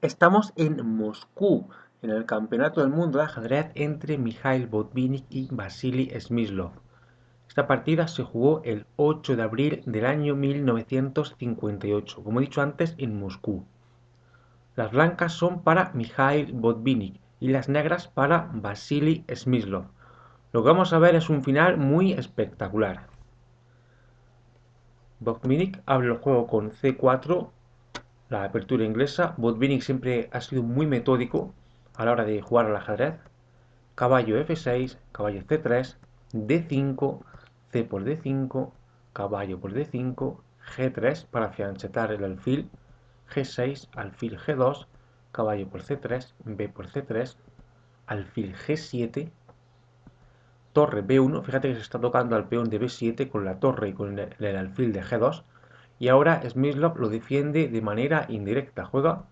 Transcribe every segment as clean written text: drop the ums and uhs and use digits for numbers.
Estamos en Moscú, en el Campeonato del Mundo de Ajedrez entre Mikhail Botvinnik y Vasily Smyslov. Esta partida se jugó el 8 de abril del año 1958, como he dicho antes, en Moscú. Las blancas son para Mikhail Botvinnik y las negras para Vasily Smyslov. Lo que vamos a ver es un final muy espectacular. Botvinnik abre el juego con C4, la apertura inglesa. Botvinnik siempre ha sido muy metódico a la hora de jugar al ajedrez. Caballo F6, caballo C3, D5, C por D5, caballo por D5, G3 para fianchetar el alfil, G6, alfil G2, caballo por C3, B por C3, alfil G7, torre B1, fíjate que se está tocando al peón de B7 con la torre y con el alfil de G2, y ahora Smyslov lo defiende de manera indirecta, juega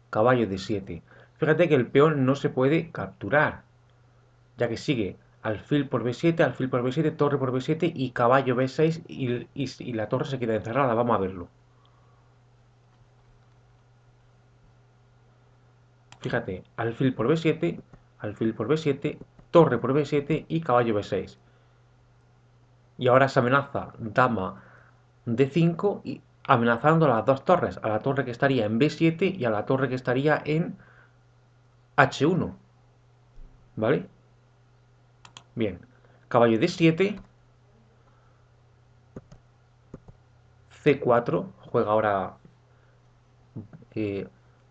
caballo D7. Fíjate que el peón no se puede capturar, ya que sigue alfil por B7, alfil por B7, torre por B7 y caballo B6 y la torre se queda encerrada. Vamos a verlo. Fíjate, alfil por B7, alfil por B7, torre por B7 y caballo B6. Y ahora se amenaza dama D5 y amenazando a las dos torres, a la torre que estaría en B7 y a la torre que estaría en H1. ¿Vale? Bien. Caballo D7, C4, juega ahora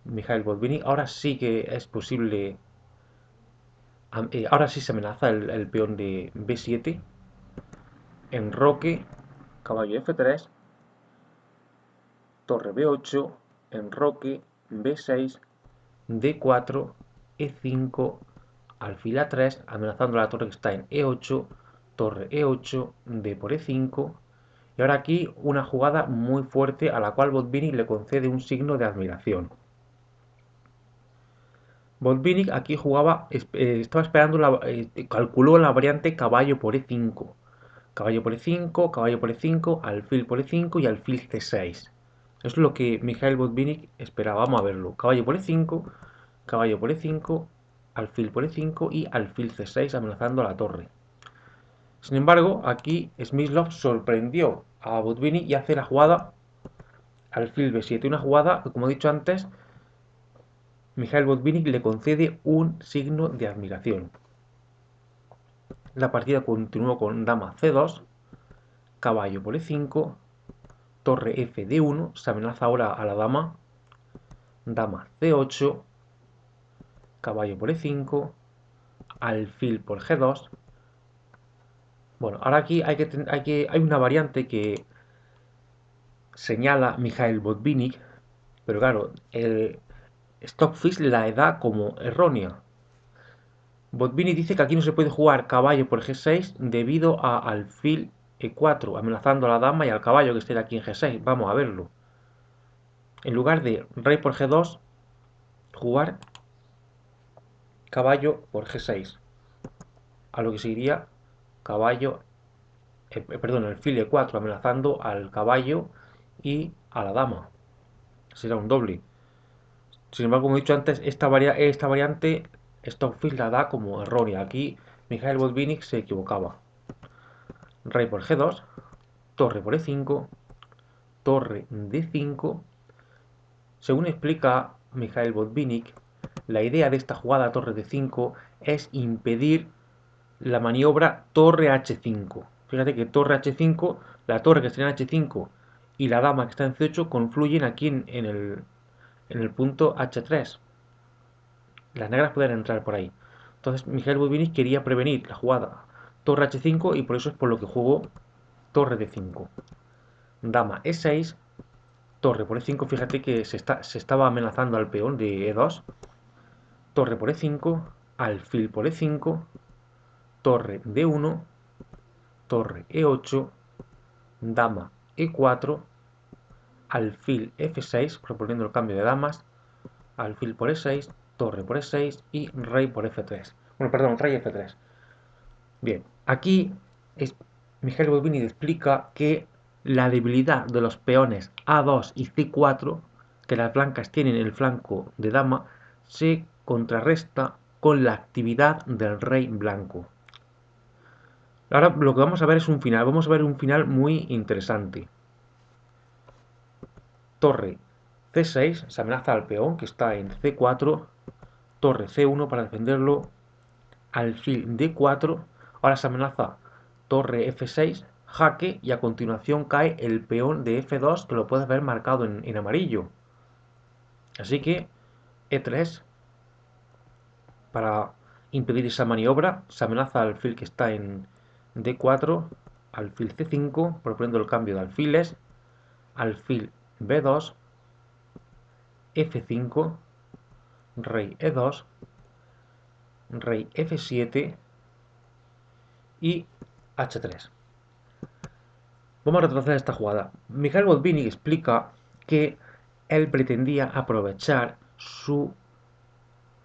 Mikhail Botvinnik. Ahora sí que es posible. Ahora sí se amenaza el peón de B7. Enroque. Caballo F3. Torre B8. Enroque. B6. D4. E5. Alfil A3. Amenazando a la torre que está en E8. Torre E8. D por E5. Y ahora aquí una jugada muy fuerte a la cual Botvinnik le concede un signo de admiración. Botvinnik aquí jugaba, estaba esperando, calculó la variante caballo por E5. Caballo por E5, caballo por E5, alfil por E5 y alfil C6. Eso es lo que Mikhail Botvinnik esperaba. Vamos a verlo. Caballo por E5, caballo por E5, alfil por E5 y alfil C6 amenazando a la torre. Sin embargo, aquí Smyslov sorprendió a Botvinnik y hace la jugada alfil B7. Una jugada que, como he dicho antes, Mikhail Botvinnik le concede un signo de admiración. La partida continuó con dama C2, caballo por E5, torre F D1, se amenaza ahora a la dama, dama C8, caballo por E5, alfil por G2. Bueno, ahora aquí hay una variante que señala Mikhail Botvinnik, pero claro, Stockfish la da como errónea. Botvinnik dice que aquí no se puede jugar caballo por G6 debido a alfil E4, amenazando a la dama y al caballo que esté aquí en G6. Vamos a verlo. En lugar de rey por G2, jugar caballo por G6. A lo que seguiría caballo, perdón, alfil E4, amenazando al caballo y a la dama. Será un doble. Sin embargo, como he dicho antes, esta variante Stockfish la da como errónea. Aquí Mikhail Botvinnik se equivocaba. Rey por G2, torre por E5, torre D5. Según explica Mikhail Botvinnik, la idea de esta jugada torre D5 es impedir la maniobra torre H5. Fíjate que torre H5, la torre que está en H5 y la dama que está en C8 confluyen aquí en el punto H3. Las negras pueden entrar por ahí. Entonces Mikhail Botvinnik quería prevenir la jugada torre H5 y por eso es por lo que jugó torre D5. Dama E6, torre por E5, fíjate que se estaba amenazando al peón de E2. Torre por E5, alfil por E5, torre D1, torre E8, dama E4, alfil F6, proponiendo el cambio de damas, alfil por E6, torre por E6 y rey por F3. Bueno, perdón, rey F3. Bien, aquí Mikhail Botvinnik explica que la debilidad de los peones A2 y C4 que las blancas tienen el flanco de dama se contrarresta con la actividad del rey blanco. Ahora lo que vamos a ver es un final, vamos a ver un final muy interesante. Torre C6, se amenaza al peón que está en C4, torre C1 para defenderlo, alfil D4, ahora se amenaza torre F6, jaque y a continuación cae el peón de F2 que lo puedes ver marcado en amarillo. Así que E3 para impedir esa maniobra, se amenaza al alfil que está en D4, alfil C5, proponiendo el cambio de alfiles, alfil B2, F5, rey E2, rey F7 y H3. Vamos a retroceder esta jugada. Mikhail Botvinnik explica que él pretendía aprovechar su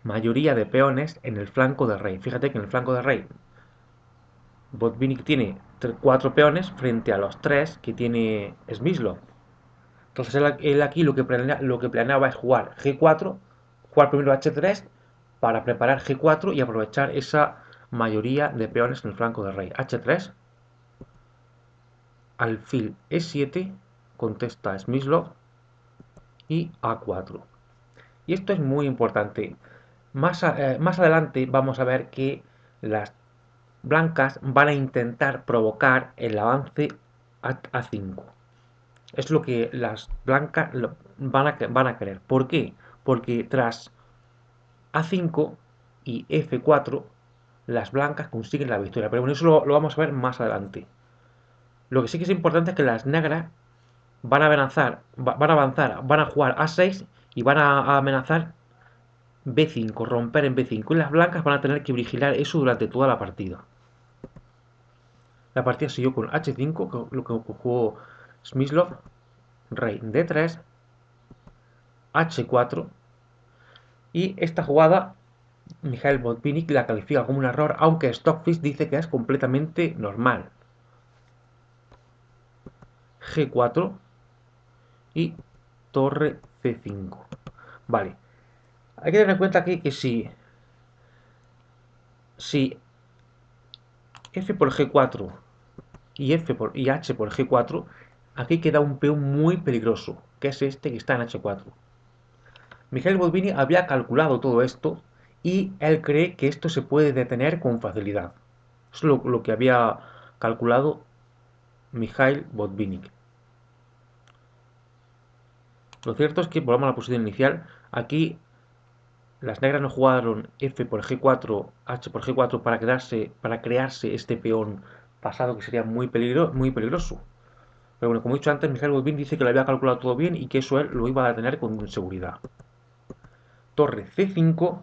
mayoría de peones en el flanco del rey. Fíjate que en el flanco del rey Botvinnik tiene 4 peones frente a los 3 que tiene Smyslov. Entonces él aquí lo que planeaba es jugar G4, jugar primero H3 para preparar G4 y aprovechar esa mayoría de peones en el flanco del rey. H3, alfil E7, contesta Smyslov, y A4. Y esto es muy importante. Más adelante vamos a ver que las blancas van a intentar provocar el avance a 5. Es lo que las blancas van a querer. ¿Por qué? Porque tras A5 y F4 las blancas consiguen la victoria. Pero bueno, eso lo vamos a ver más adelante. Lo que sí que es importante es que las negras van a avanzar, van a jugar A6 y van a amenazar B5, romper en B5. Y las blancas van a tener que vigilar eso durante toda la partida. La partida siguió con H5, lo que jugó Smyslov, rey D3, H4. Y esta jugada, Mikhail Botvinnik la califica como un error, aunque Stockfish dice que es completamente normal. G4 y torre C5. Vale, hay que tener en cuenta aquí que si F por G4 y H por G4, aquí queda un peón muy peligroso, que es este que está en H4. Mikhail Botvinnik había calculado todo esto y él cree que esto se puede detener con facilidad. Es lo que había calculado Mikhail Botvinnik. Lo cierto es que, volvamos a la posición inicial, aquí las negras no jugaron F por G4, H por G4 para crearse este peón pasado que sería muy peligroso. Pero bueno, como he dicho antes, Mikhail Botvinnik dice que lo había calculado todo bien y que eso él lo iba a detener con seguridad. Torre C5,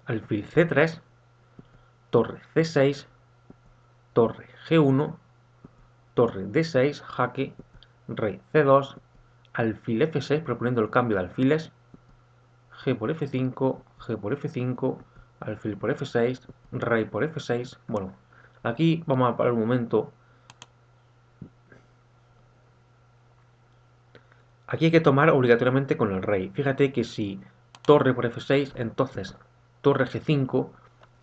alfil C3, torre C6, torre G1, torre D6, jaque, rey C2, alfil F6 proponiendo el cambio de alfiles, G por F5, G por F5, alfil por F6, rey por F6. Bueno, aquí vamos a parar un momento. Aquí hay que tomar obligatoriamente con el rey. Fíjate que si torre por F6, entonces torre G5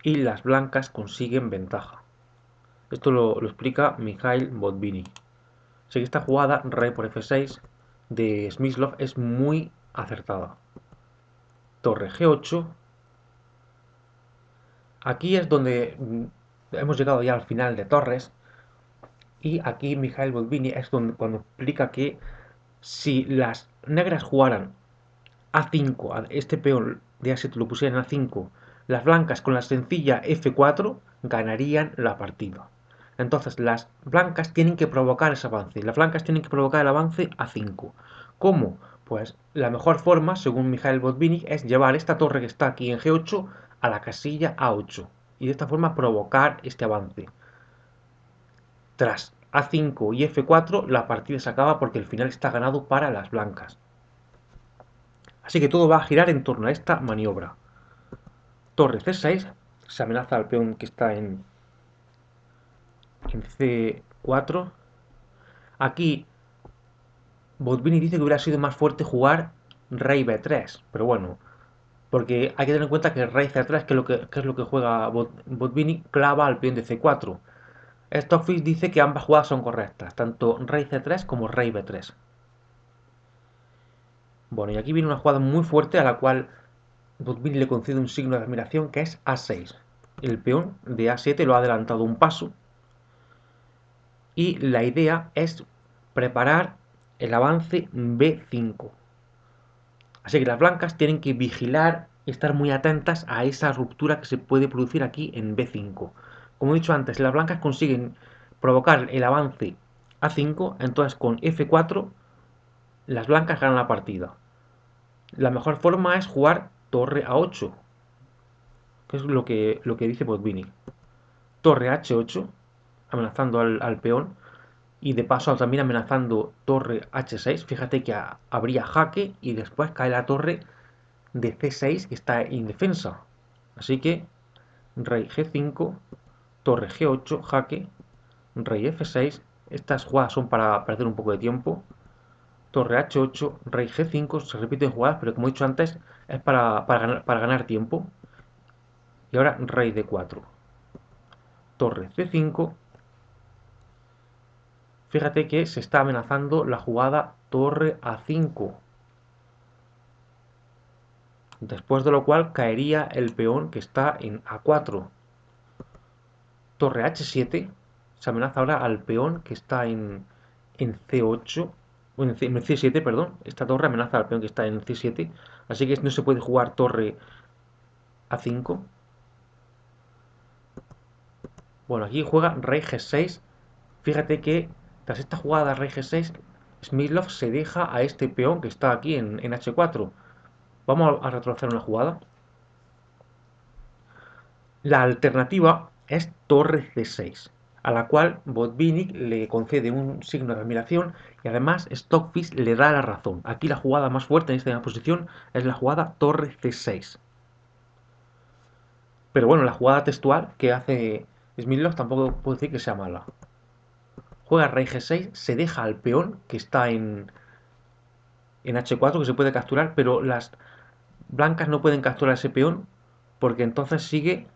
y las blancas consiguen ventaja. Esto lo explica Mikhail Botvinnik. Así que esta jugada, rey por F6 de Smyslov, es muy acertada. Torre G8. Aquí es donde hemos llegado ya al final de torres. Y aquí Mikhail Botvinnik es donde cuando explica que si las negras jugaran A5, este peón de A7 lo pusieran a A5, las blancas con la sencilla F4 ganarían la partida. Entonces las blancas tienen que provocar ese avance. Las blancas tienen que provocar el avance a 5. ¿Cómo? Pues la mejor forma, según Mikhail Botvinnik, es llevar esta torre que está aquí en G8 a la casilla A8. Y de esta forma provocar este avance. Tras A5 y F4 la partida se acaba porque el final está ganado para las blancas. Así que todo va a girar en torno a esta maniobra. Torre C6, se amenaza al peón que está en C4. Aquí Botvini dice que hubiera sido más fuerte jugar rey B3, pero bueno, porque hay que tener en cuenta que rey C3, que es lo que juega Botvini, clava al peón de C4. Stockfish dice que ambas jugadas son correctas, tanto rey C3 como rey B3. Bueno, y aquí viene una jugada muy fuerte a la cual Botvini le concede un signo de admiración que es A6. El peón de A7 lo ha adelantado un paso y la idea es preparar el avance B5. Así que las blancas tienen que vigilar y estar muy atentas a esa ruptura que se puede producir aquí en B5. Como he dicho antes, si las blancas consiguen provocar el avance A5, entonces con F4 las blancas ganan la partida. La mejor forma es jugar torre A8, que es lo que dice Botvinnik. Torre H8, amenazando al peón, y de paso también amenazando torre H6. Fíjate que habría jaque y después cae la torre de C6 que está indefensa. Así que rey G5, torre G8, jaque, rey F6. Estas jugadas son para perder un poco de tiempo. Torre H8, rey G5, se repiten jugadas, pero como he dicho antes, es para ganar tiempo. Y ahora rey D4, torre C5. Fíjate que se está amenazando la jugada torre A5. Después de lo cual caería el peón que está en A4. Torre H7. Se amenaza ahora al peón que está en C8. Bueno, en C7, perdón. Esta torre amenaza al peón que está en C7. Así que no se puede jugar torre A5. Bueno, aquí juega rey G6. Fíjate que tras esta jugada rey G6, Smyslov se deja a este peón que está aquí en H4. Vamos a retroceder una jugada. La alternativa es torre C6, a la cual Botvinnik le concede un signo de admiración y además Stockfish le da la razón. Aquí la jugada más fuerte en esta posición es la jugada torre C6. Pero bueno, la jugada textual que hace Smyslov tampoco puedo decir que sea mala. Juega rey G6, se deja al peón que está en H4 que se puede capturar, pero las blancas no pueden capturar ese peón porque entonces sigue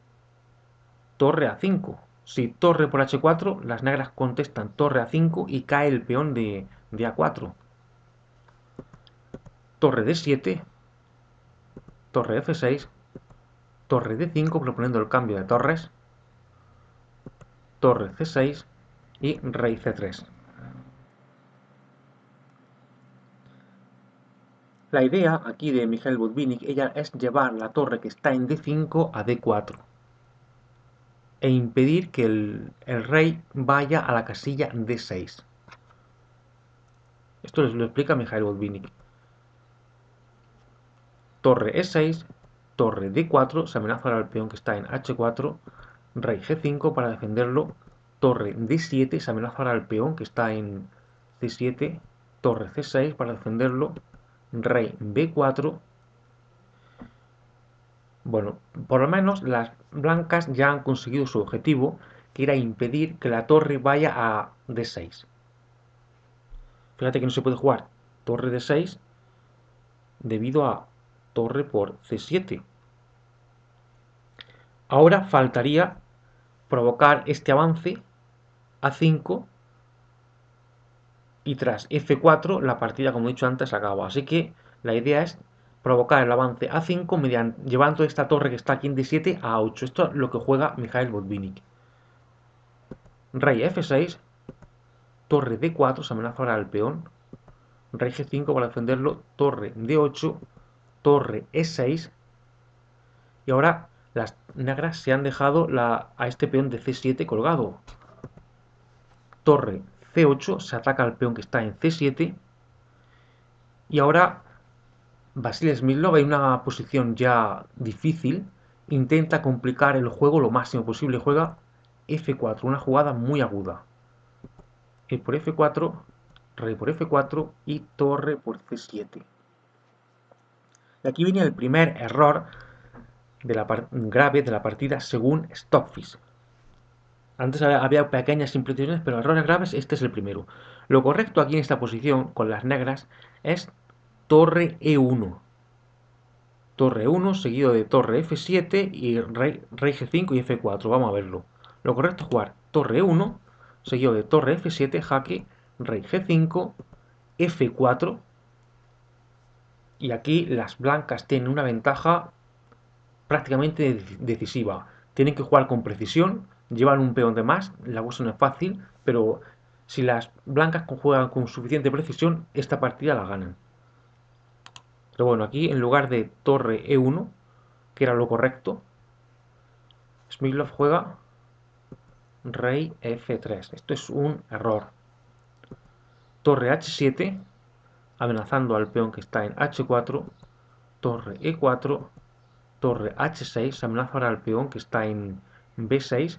torre A5. Si torre por H4, las negras contestan torre A5 y cae el peón de A4. Torre D7, torre F6, torre D5 proponiendo el cambio de torres, torre C6 y rey C3. La idea aquí de Mikhail Botvinnik es llevar la torre que está en D5 a D4 e impedir que el rey vaya a la casilla D6. Esto les lo explica Mikhail Botvinnik. Torre E6, torre D4, se amenaza al peón que está en H4, rey G5 para defenderlo, torre D7, se amenaza al peón que está en C7, torre C6 para defenderlo, rey B4. Bueno, por lo menos las blancas ya han conseguido su objetivo, que era impedir que la torre vaya a D6. Fíjate que no se puede jugar torre D6 debido a torre por C7. Ahora faltaría provocar este avance A5 y tras F4 la partida, como he dicho antes, acaba. Así que la idea es provocar el avance A5 llevando esta torre que está aquí en D7 a A8. Esto es lo que juega Mikhail Botvinnik. Rey F6, torre D4, se amenaza ahora al peón. Rey G5 para defenderlo, torre D8, torre E6. Y ahora las negras se han dejado a este peón de C7 colgado. Torre C8, se ataca al peón que está en C7. Y ahora Vasily Smyslov en una posición ya difícil, intenta complicar el juego lo máximo posible. Juega F4, una jugada muy aguda. Por F4, rey por F4 y torre por C7. Y aquí viene el primer error grave de la partida según Stockfish. Antes había pequeñas imprecisiones, pero errores graves, este es el primero. Lo correcto aquí en esta posición, con las negras, es torre E1. Torre 1 seguido de torre F7 y rey G5 y F4. Vamos a verlo. Lo correcto es jugar torre 1 seguido de torre F7, jaque, rey G5, F4. Y aquí las blancas tienen una ventaja prácticamente decisiva. Tienen que jugar con precisión, llevan un peón de más, la cosa no es fácil, pero si las blancas juegan con suficiente precisión, esta partida la ganan. Pero bueno, aquí en lugar de torre E1, que era lo correcto, Smyslov juega rey F3. Esto es un error. Torre H7, amenazando al peón que está en H4. Torre E4. Torre H6, amenaza ahora al peón que está en B6.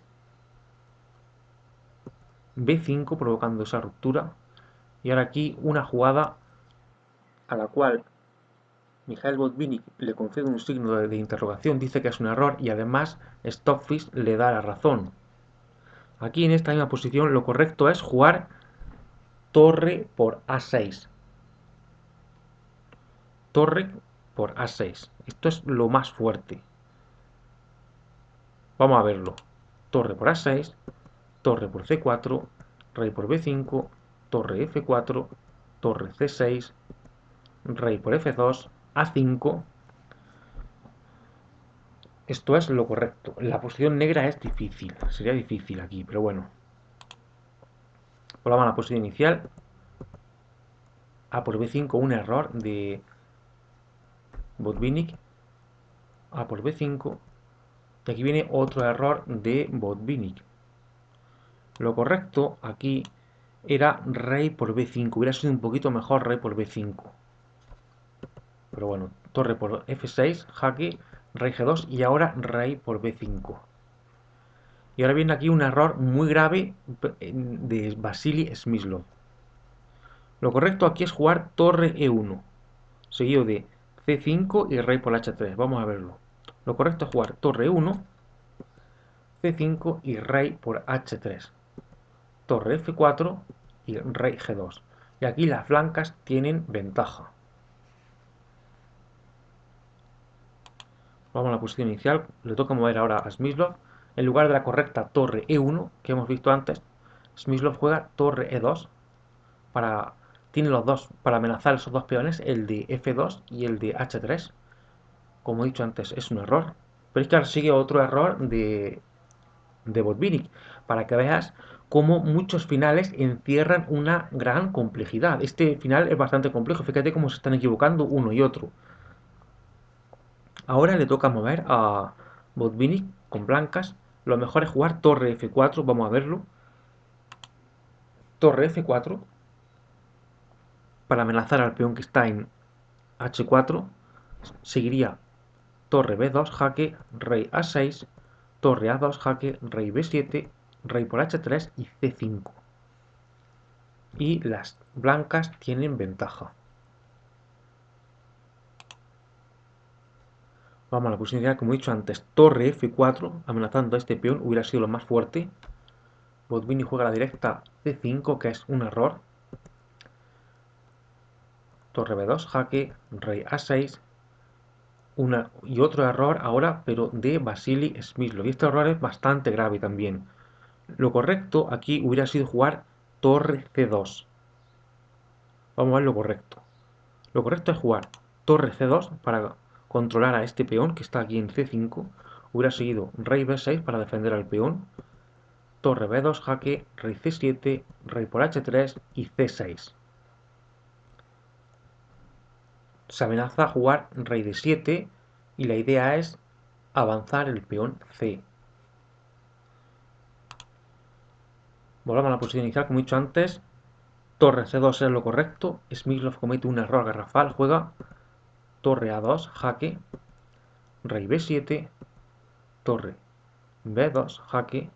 B5, provocando esa ruptura. Y ahora aquí una jugada a la cual Mikhail Botvinnik le concede un signo de interrogación, dice que es un error y además Stockfish le da la razón. Aquí en esta misma posición lo correcto es jugar torre por A6. Torre por A6. Esto es lo más fuerte. Vamos a verlo. Torre por A6, torre por C4, rey por B5, torre F4, torre C6, rey por F2, A5. Esto es lo correcto. La posición negra es difícil. Sería difícil aquí, pero bueno. Volvamos a la posición inicial. A por B5, un error de Botvinnik. A por B5. Y aquí viene otro error de Botvinnik. Lo correcto aquí era rey por B5. Hubiera sido un poquito mejor rey por B5. Pero bueno, torre por F6, jaque, rey G2 y ahora rey por B5. Y ahora viene aquí un error muy grave de Vasily Smyslov. Lo correcto aquí es jugar torre E1, seguido de C5 y rey por H3. Vamos a verlo. Lo correcto es jugar torre E1, C5 y rey por H3. Torre F4 y rey G2. Y aquí las blancas tienen ventaja. Vamos a la posición inicial. Le toca mover ahora a Smyslov. En lugar de la correcta torre E1 que hemos visto antes, Smyslov juega torre E2 para... Tiene los dos para amenazar esos dos peones, el de F2 y el de H3. Como he dicho antes, es un error. Pero es que ahora sigue otro error de Botvinnik, para que veas cómo muchos finales encierran una gran complejidad. Este final es bastante complejo, fíjate cómo se están equivocando uno y otro. Ahora le toca mover a Botvinnik con blancas. Lo mejor es jugar torre F4, vamos a verlo. Torre F4 para amenazar al peón que está en H4. Seguiría torre B2, jaque, rey A6, torre A2, jaque, rey B7, rey por H3 y C5. Y las blancas tienen ventaja. Vamos a la posición inicial, como he dicho antes, torre F4, amenazando a este peón, hubiera sido lo más fuerte. Botvinnik juega la directa C5, que es un error. Torre B2, jaque, rey A6. Y otro error ahora, pero de Vasily Smyslov. Y este error es bastante grave también. Lo correcto aquí hubiera sido jugar torre C2. Vamos a ver lo correcto. Lo correcto es jugar torre C2 para controlar a este peón que está aquí en C5. Hubiera seguido rey B6 para defender al peón. Torre B2, jaque, rey C7, rey por H3 y C6. Se amenaza a jugar rey D7 y la idea es avanzar el peón C. Volvamos a la posición inicial, como he dicho antes. Torre C2 es lo correcto. Smyslov comete un error garrafal. Juega torre A2, jaque, rey B7, torre B2, jaque,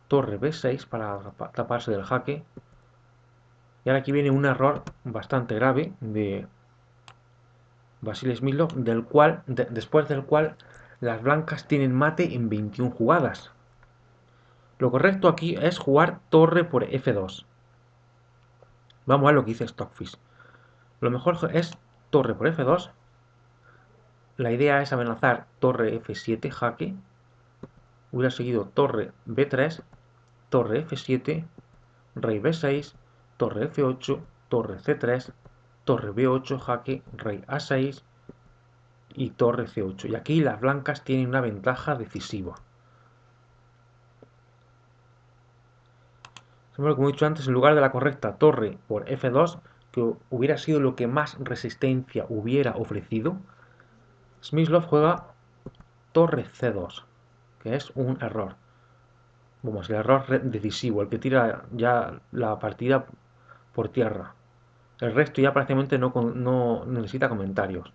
torre B6 para taparse del jaque. Y ahora aquí viene un error bastante grave de Vasily Smyslov, después del cual las blancas tienen mate en 21 jugadas. Lo correcto aquí es jugar torre por F2. Vamos a ver lo que dice Stockfish. Lo mejor es torre por F2. La idea es amenazar torre F7, jaque. Hubiera seguido torre B3, torre F7, rey B6, torre F8, torre C3, torre B8, jaque, rey A6 y torre C8. Y aquí las blancas tienen una ventaja decisiva. Como he dicho antes, en lugar de la correcta torre por F2, que hubiera sido lo que más resistencia hubiera ofrecido, Smyslov juega torre C2, que es un error. Vamos, el error decisivo, el que tira ya la partida por tierra. El resto ya prácticamente no necesita comentarios.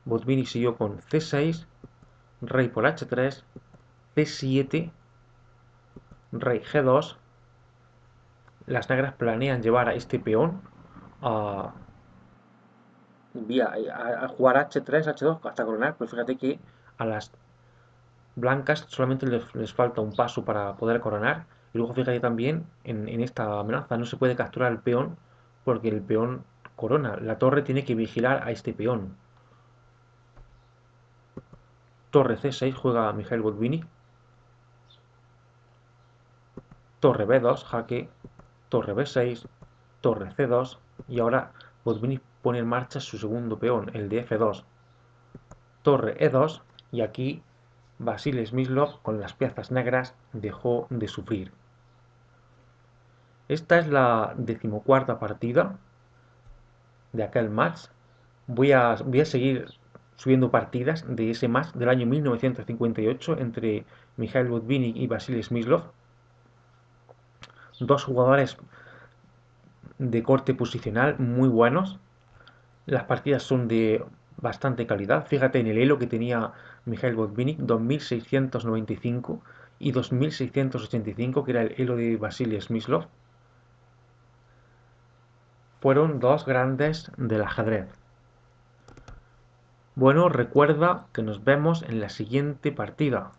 Botvinnik siguió con C6, rey por H3, C7, rey G2. Las negras planean llevar a este peón a, a jugar H3, H2 hasta coronar, pero fíjate que a las blancas solamente les falta un paso para poder coronar. Y luego fíjate también en esta amenaza, no se puede capturar el peón porque el peón corona. La torre tiene que vigilar a este peón. Torre C6 juega Mikhail Botvinnik. Torre B2, jaque. Torre B6. Torre C2. Y ahora Botvinnik pone en marcha su segundo peón, el de F2. Torre E2. Y aquí Vasily Smyslov con las piezas negras dejó de sufrir. Esta es la decimocuarta partida de aquel match. Voy a seguir subiendo partidas de ese match del año 1958 entre Mikhail Botvinnik y Vasily Smyslov, dos jugadores de corte posicional muy buenos. Las partidas son de bastante calidad. Fíjate en el elo que tenía Mikhail Botvinnik, 2695 y 2685, que era el elo de Vasily Smyslov. Fueron dos grandes del ajedrez. Bueno, recuerda que nos vemos en la siguiente partida.